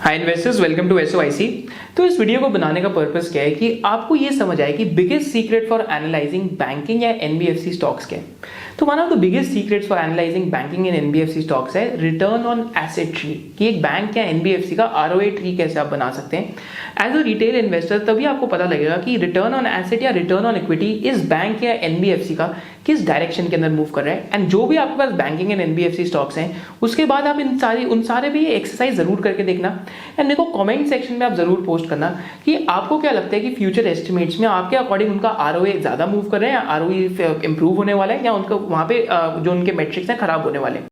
Hi investors, welcome to SOIC. तो इस video को बनाने का पर्पस क्या है कि आपको ये समझ आए कि biggest secret for analysing banking या एनबीएफसी स्टॉक्स क्या है। तो one of the biggest secrets for analysing banking and NBFC stocks है रिटर्न ऑन एसेट ट्री, कि एक बैंक या एनबीएफसी का आरओए ट्री कैसे आप बना सकते हैं। एज अ रिटेल इन्वेस्टर तभी आपको पता लगेगा कि रिटर्न ऑन एसेट या रिटर्न ऑन इक्विटी इस बैंक या एनबीएफसी का किस डायरेक्शन के अंदर मूव कर रहा है। एंड जो भी आपके पास बैंकिंग एंड एनबीएफसी स्टॉक्स हैं उसके बाद आप उन सारे भी एक्सरसाइज जरूर करके देखना। एंड देखो कमेंट सेक्शन में आप जरूर पोस्ट करना कि आपको क्या लगता है कि फ्यूचर एस्टिमेट्स में आपके अकॉर्डिंग उनका आरओए ज्यादा मूव कर रहे हैं या आरओए इंप्रूव होने वाला है या उनका वहां पे जो उनके मेट्रिक्स हैं खराब होने वाले हैं।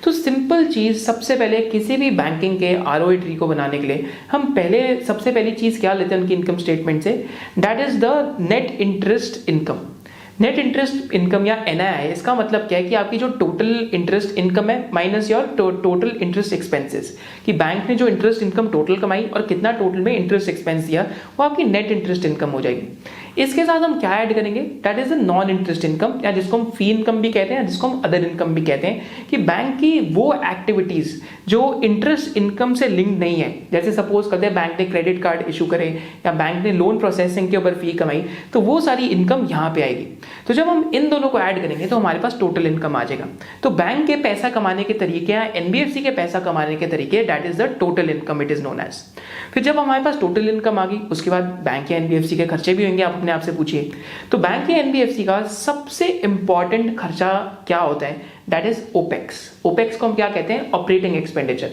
तो सिंपल चीज, सबसे पहले किसी भी बैंकिंग के आरओए ट्री को बनाने के लिए हम सबसे पहली चीज क्या लेते हैं उनकी इनकम स्टेटमेंट से, that is the net interest income. Net interest income या एनआईआई, इसका मतलब क्या है कि आपकी जो टोटल इंटरेस्ट इनकम है minus your total interest expenses, कि बैंक ने जो इंटरेस्ट इनकम टोटल कमाई और कितना टोटल में इंटरेस्ट एक्सपेंस दिया वो आपकी नेट इंटरेस्ट इनकम हो जाएगी। इसके साथ हम क्या ऐड करेंगे, that is the non interest income, या जिसको हम फी इनकम भी कहते हैं, जिसको हम अदर इनकम भी कहते हैं, कि बैंक की वो एक्टिविटीज जो इंटरेस्ट इनकम से लिंक्ड नहीं है। जैसे सपोज करते हैं बैंक ने क्रेडिट कार्ड इशू करे या बैंक ने लोन प्रोसेसिंग के ऊपर फी कमाई, तो वो सारी इनकम यहाँ पे आएगी। तो जब हम इन दोनों को ऐड करेंगे तो हमारे पास टोटल इनकम आ जाएगा। तो बैंक के पैसा कमाने के तरीके या एनबीएफसी के पैसा कमाने के तरीके, that is the total income, it is known as. फिर जब हमारे पास टोटल इनकम आ गई उसके बाद बैंक या एनबीएफसी के खर्चे भी होंगे, आप अपने आप से पूछिए। तो बैंक या एनबीएफसी का सबसे इंपॉर्टेंट खर्चा क्या होता है, दैट इज ओपेक्स। ओपेक्स को हम क्या कहते हैं, ऑपरेटिंग एक्सपेंडिचर।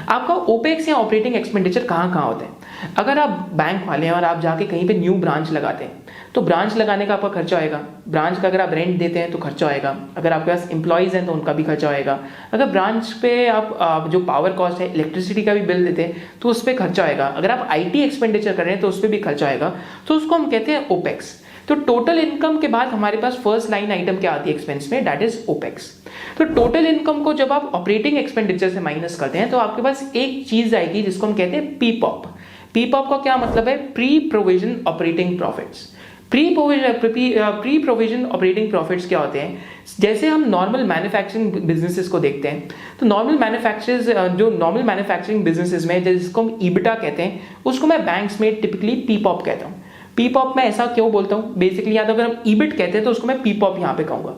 आपका ओपेक्स या ऑपरेटिंग एक्सपेंडिचर कहाँ कहाँ होता है। अगर आप बैंक वाले हैं और आप जाके कहीं पे न्यू ब्रांच लगाते हैं तो ब्रांच लगाने का आपका खर्चा आएगा। ब्रांच का अगर आप रेंट देते हैं तो खर्चा आएगा। अगर आपके पास एम्प्लॉइज हैं तो उनका भी खर्चा आएगा। अगर ब्रांच पे आप जो पावर कॉस्ट है, इलेक्ट्रिसिटी का भी बिल देते हैं तो उस पर खर्चा आएगा। अगर आप आईटी एक्सपेंडिचर कर रहे हैं तो उस पर भी खर्चा आएगा। तो उसको हम कहते हैं ओपेक्स। तो टोटल इनकम के बाद हमारे पास फर्स्ट लाइन आइटम क्या आती है एक्सपेंस में, दैट इज ओपेक्स। तो टोटल इनकम को जब आप ऑपरेटिंग एक्सपेंडिचर से माइनस करते हैं तो आपके पास एक चीज आएगी जिसको हम कहते हैं पीपॉप। पीपॉप का क्या मतलब है, pre provision operating profits. Pre provision operating profits क्या होते हैं, जैसे हम नॉर्मल मैन्युफैक्चरिंग बिजनेसेस को देखते हैं तो नॉर्मल मैन्युफैक्चरिंग बिजनेसेस में जिसको हम ईबिटा कहते हैं उसको मैं बैंक्स में टिपिकली पीपॉप कहता हूँ। पीपॉप में ऐसा क्यों बोलता हूँ, बेसिकली या तो अगर हम ईबिट कहते हैं तो उसको मैं पीपॉप यहाँ पे कहूंगा।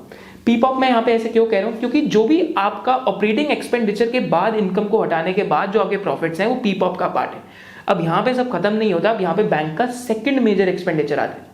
पीपॉप में यहाँ पे ऐसे क्यों कह रहा हूँ, क्योंकि जो भी आपका ऑपरेटिंग एक्सपेंडिचर के बाद इनकम को हटाने के बाद जो आपके प्रॉफिट्स हैं वो पीपॉप का पार्ट है। अब यहाँ पे सब खत्म नहीं होता, अब यहाँ पे बैंक का सेकंड मेजर एक्सपेंडिचर आता है।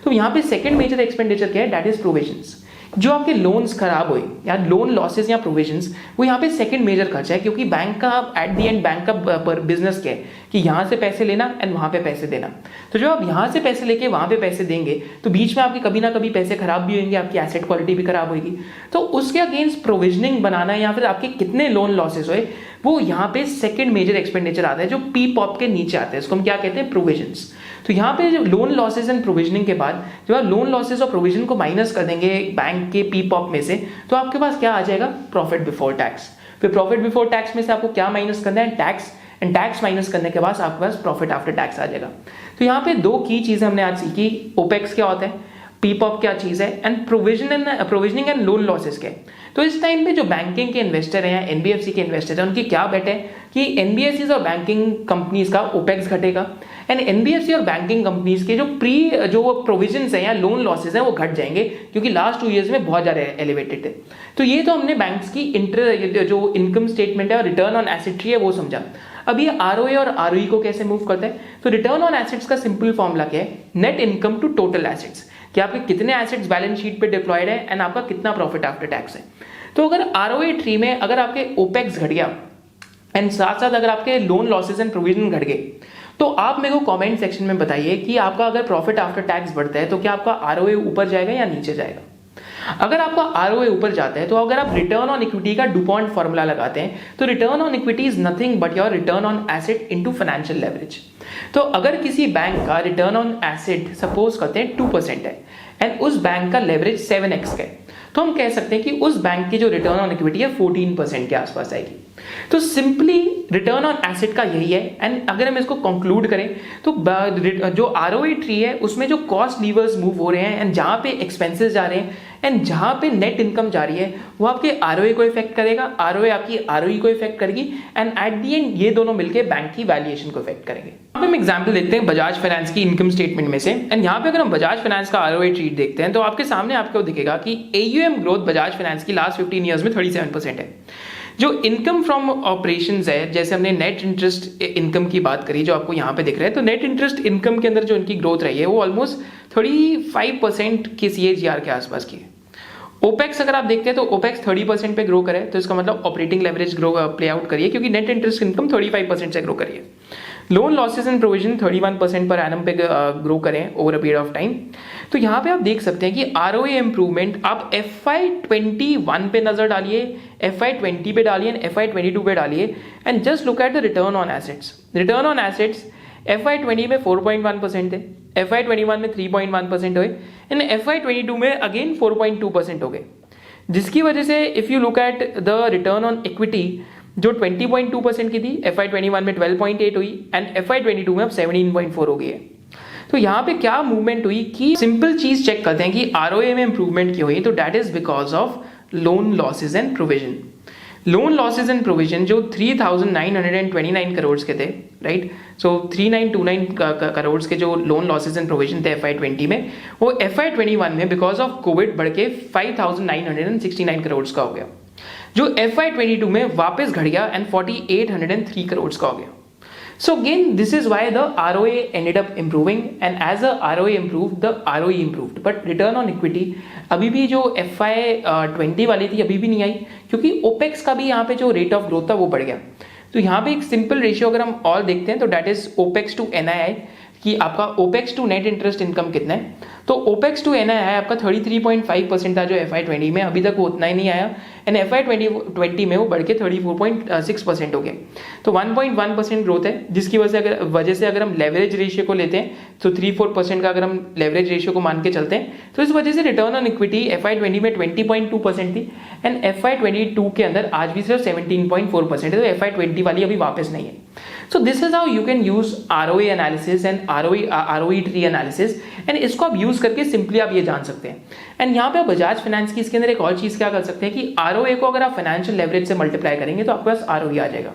तो यहाँ पे सेकंड मेजर एक्सपेंडिचर क्या है, दैट इज प्रोविजंस। जो आपके लोन्स खराब हुए या लोन लॉसेस या प्रोविजंस, वो यहाँ पे सेकंड मेजर खर्चा है, क्योंकि बैंक का एट द एंड बैंक का बिजनेस क्या है कि यहाँ से पैसे लेना एंड वहां पे पैसे देना। तो जब आप यहाँ से पैसे लेके वहां पे पैसे देंगे तो बीच में आपके कभी ना कभी पैसे खराब भी होंगे, आपकी एसेट क्वालिटी भी खराब होगी। तो उसके अगेंस्ट प्रोविजनिंग बनाना या फिर आपके कितने लोन लॉसेस हुए वो यहाँ पे सेकंड मेजर एक्सपेंडिचर आता है जो पी पॉप के नीचे आता है, इसको हम क्या कहते हैं, प्रोविजंस। तो यहाँ पे जो लोन लॉसेस एंड प्रोविजनिंग के बाद जब आप लोन लॉसेस और प्रोविजन को माइनस कर देंगे बैंक के पी पॉप में से तो आपके पास क्या आ जाएगा, प्रॉफिट बिफोर टैक्स। फिर प्रॉफिट बिफोर टैक्स में से आपको क्या माइनस करना है, टैक्स, एंड टैक्स माइनस करने के बाद आपके पास प्रॉफिट आफ्टर टैक्स आ जाएगा। तो यहाँ पे दो की चीजें हमने आज सीखी, ओपेक्स क्या होता है, पीपॉप क्या चीज है, and provisioning and loan losses क्या है। तो इस टाइम पे जो बैंकिंग के इन्वेस्टर हैं या एनबीएफसी के इन्वेस्टर हैं उनकी क्या बेट है कि एनबीएफसी और बैंकिंग कंपनीज का ओपेक्स घटेगा एंड एनबीएफसी और बैंकिंग कंपनीज के जो प्रोविजंस हैं या लोन लॉसेस हैं वो घट जाएंगे, क्योंकि लास्ट 2 इयर्स में बहुत ज्यादा एलिवेटेड है। तो ये तो हमने बैंक्स की जो इनकम स्टेटमेंट है और रिटर्न ऑन एसेट ट्री है वो समझा। अब ये आरओए और आरओई को कैसे मूव करता है, तो रिटर्न ऑन एसेट्स का सिंपल फॉर्मूला क्या है, net income to total assets, कि आपके कितने एसेट्स बैलेंस शीट पे डिप्लॉयड है एंड आपका कितना प्रॉफिट आफ्टर टैक्स है। तो अगर आरओए ट्री में अगर आपके ओपेक्स घट गया एंड साथ साथ अगर आपके लोन लॉसेस एंड प्रोविजन घट गए तो आप मेरे को कमेंट सेक्शन में बताइए कि आपका अगर प्रॉफिट आफ्टर टैक्स बढ़ता है तो क्या आपका आरओए ऊपर जाएगा या नीचे जाएगा। अगर आपका आरओए ऊपर जाता है तो अगर आप रिटर्न ऑन इक्विटी का डुपॉन्ट फॉर्मूला लगाते हैं तो return on equity is nothing but your return on asset into financial leverage. तो अगर किसी बैंक का रिटर्न ऑन एसेट सपोज करते हैं 2% है एंड उस बैंक का लेवरेज 7x का है, तो हम कह सकते हैं कि उस बैंक की जो रिटर्न ऑन इक्विटी है 14% के आसपास आएगी। तो सिंपली रिटर्न ऑन एसेट का यही है। एंड अगर हम इसको कंक्लूड करें तो जो आरओई ट्री है उसमें जो कॉस्ट लीवर्स मूव हो रहे हैं एंड जहां पे एक्सपेंसेस जा रहे हैं एंड जहां पे नेट इनकम जा रही है वो आपके आरओई को इफेक्ट करेगा, आरओई आपकी आरओई को इफेक्ट करेगी एंड एट दी एंड ये दोनों मिलकर बैंक की वैल्यूएशन को इफेक्ट करेंगे। यहाँ पे हम एग्जांपल देखते हैं बजाज फाइनेंस की इनकम स्टेटमेंट में से। एंड यहाँ पे अगर हम बजाज फाइनेंस का आरओई ट्री देखते हैं तो आपके सामने आपको दिखेगा कि एयूएम ग्रोथ बजाज फाइनेंस की लास्ट 15 ईयर्स में 37% है। जो इनकम फ्रॉम ऑपरेशंस है, जैसे हमने नेट इंटरेस्ट इनकम की बात करी जो आपको यहाँ पे दिख रहा है, तो नेट इंटरेस्ट इनकम के अंदर जो इनकी ग्रोथ रही है वो ऑलमोस्ट 35% की CAGR के आसपास की है। ओपेक्स अगर आप देखते हैं तो ओपेक्स 30% पे ग्रो करे, तो इसका मतलब operating leverage grow play out करिए क्योंकि नेट इंटरेस्ट इनकम 35% से ग्रो करिए। Loan losses and provision 31% per annum पे ग्रो करें over a period of time. तो यहाँ पे आप देख सकते हैं कि आरओए इंप्रूवमेंट आप FY21 पे नजर डालिए, FY20 पे डालिए एंड FY22 पे डालिए and just look at the return on assets. Return on assets FY20 में 4.1% थे, FY21 में 3.1% हुए एंड FY22 में अगेन 4.2% हो गए, जिसकी वजह से if you look at the return on equity जो 20.2% की थी FY21 में 12.8 हुई एंड FY22 में अब 17.4 हो गई है। तो यहाँ पे क्या मूवमेंट हुई कि सिंपल चीज चेक करते हैं कि आरओए में इंप्रूवमेंट क्यों हुई, तो that is because of loan losses and provision. Loan losses and provision जो 3,929 करोड़ के थे, राइट, सो 3,929 करोड़ के जो लोन लॉसेज एंड प्रोविजन थे FY20 में, वो FY21 में बिकॉज ऑफ कोविड बढ़ के 5,969 करोड़ का हो गया, जो FY22 में वापस घट गया एंड 4,803 करोड़ का हो गया। So again, this is why the ROA ended up improving and as the ROA improved, the ROE improved. But return on equity अभी भी जो FY20 वाली थी अभी भी नहीं आई क्योंकि OPEX का भी यहाँ पे जो रेट ऑफ ग्रोथ था वो बढ़ गया। तो यहाँ पे एक सिंपल रेशियो अगर हम और देखते हैं तो that is OPEX to NII कि आपका OPEX to net interest income कितना है, तो OPEX टू NII आपका 33.5% था जो FY20 में, अभी तक वो उतना ही नहीं आया एंड FY20 में वो बढ़ के 34.6% हो गया। तो 1.1% ग्रोथ है, जिसकी वजह से अगर हम लेवरेज रेशियो को लेते हैं तो 3-4% का अगर हम लेवरेज रेशियो को मान के चलते हैं तो इस वजह से रिटर्न ऑन इक्विटी FY20 में 20.2% थी एंड FY22 के अंदर आज भी सिर्फ 17.4% है, तो FY20 वाली अभी वापस नहीं है। So this is how you can use ROA analysis and ROE tree analysis and इसको आप यूज करके सिंपली आप ये जान सकते हैं। एंड यहाँ पे आप बजाज फाइनेंस की इसके अंदर एक और चीज क्या कर सकते हैं कि ROA को अगर आप फाइनेंशियल लेवरेज से मल्टीप्लाई करेंगे तो आपके पास ROE आ जाएगा।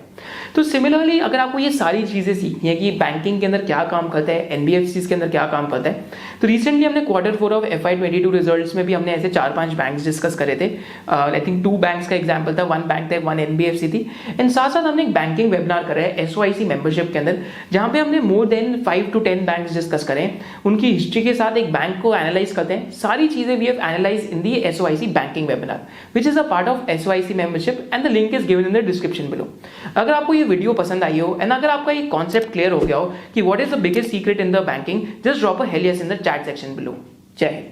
तो सिमिलरली अगर आपको ये सारी चीजें सीखनी है कि बैंकिंग के अंदर क्या काम करता है, NBFCs के अंदर क्या काम करता है, तो रिसेंटली हमने Q4 ऑफ FY22 रिजल्ट्स में भी हमने ऐसे 4-5 बैंक्स डिस्कस करे थे। आई थिंक 2 बैंक्स का एग्जाम्पल था, 1 बैंक था, 1 NBFC थी एंड साथ साथ हमने एक बैंकिंग वेबिनार करा है SOIC मेंबरशिप के अंदर, जहां पे हमने more than 5 to 10 banks discuss करें, उनकी हिस्ट्री के साथ एक बैंक को एनालाइज करते हैं। सारी चीजें we have analyse in the SOIC banking webinar which is a part of SOIC membership and the link is given in the description below. अगर आपको ये वीडियो पसंद आई हो एंड अगर आपका ये कॉन्सेप्ट क्लियर हो गया हो कि what is the biggest secret in the banking, just drop a hello yes in the chat section below. जय हिंद।